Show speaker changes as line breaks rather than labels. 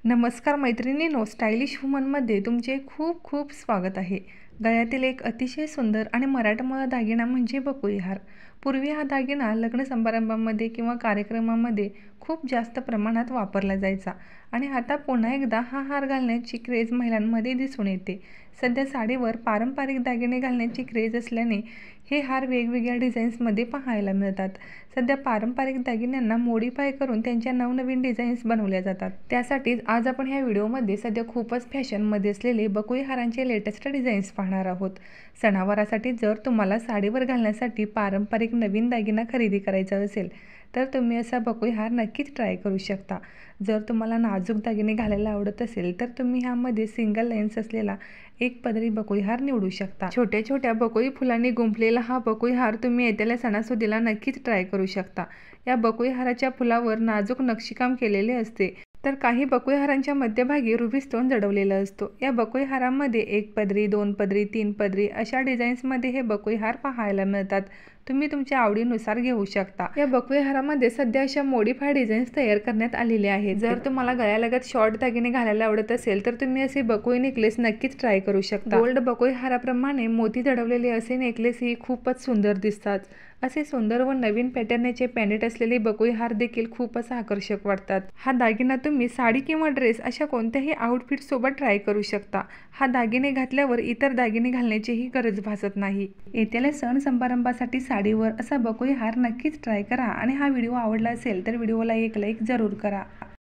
नमस्कार मैत्रिणींनो, स्टायलिश वुमनमध्ये तुमचे खूप खूप स्वागत आहे। गळ्यातील एक अतिशय सुंदर आणि मराठमोळा दागिना म्हणजे बकुळी हार। पूर्वी हा दागिना लग्न समारंभामध्ये किंवा कार्यक्रमामध्ये खूप जास्त प्रमाणात वापरला जायचा आणि आता पुन्हा एकदा हा हार घालण्याची क्रेज महिलांमध्ये दिसून येते। सध्या साडीवर पारंपरिक दागिने घालण्याची क्रेज असल्याने हे हार वेगवेगळ्या डिझाईन्समध्ये पाहायला मिळतात। सध्या पारंपरिक दागिन्यांना मॉडिफाय करून त्यांच्या नवनवीन डिझाईन्स बनवल्या जातात। त्यासाठीच आज आपण ह्या व्हिडिओमध्ये सध्या खूपच फॅशनमध्ये असलेले बकुळी हारांचे लेटेस्ट डिझाईन्स पाहणार आहोत। सणावारासाठी जर तुम्हाला साडीवर घालण्यासाठी पारंपरिक नवीन दागिना खरेदी करायचा असेल तर तुम्ही असा बकुळी हार नक्कीच ट्राय करू शकता। जर तुम्हाला नाजूक दागिने घालायला आवडत असेल तर तुम्ही ह्यामध्ये सिंगल लाईन्स असलेला एक पदरी बकुळी हार निवडू शकता। छोट्या छोट्या बकुळी फुलांनी गुंफलेला हा बकुळी हार तुम्ही येत्या सणासुदीला नक्कीच ट्राय करू शकता। या बकुळी हाराच्या फुलावर नाजूक नक्षीकाम केलेले असते, तर काही बकुळी हारांच्या मध्यभागी रुबी स्टोन जडवलेला असतो। या बकुळी हारामध्ये एक पदरी, दोन पदरी, तीन पदरी अशा डिझाईन्समध्ये हे बकुळी हार पाहायला मिळतात। तुम्ही तुमच्या आवडीनुसार घेऊ शकता। या बकुळी हारामध्ये सध्या अशा मॉडिफाय डिझाईन्स तयार करण्यात आलेले आहेत। जर तुम्हाला गळ्यालगत शॉर्ट दागिने घालायला आवडत असेल तर तुम्ही असे बकुळी नेकलेस नक्कीच ट्राय करू शकता। गोल्ड बकुळी हाराप्रमाणे मोती जडवलेले असे नेकलेस ही खूपच सुंदर दिसतात। असे सुंदर व नवीन पॅटर्नचे पॅनेट असलेले बकुळी हार देखील खूपच आकर्षक वाटतात। हा दागिना तुम्ही साडी किंवा ड्रेस अशा कोणत्याही आउटफिट सोबत ट्राय करू शकता। हा दागिने घातल्यावर इतर दागिने घालण्याचीही गरज भासत नाही। येत्या सण समारंभासाठी साडीवर असा बकुळी हार नक्कीच ट्राय करा आणि हा व्हिडिओ आवडला असेल तर व्हिडिओला एक लाईक जरूर करा।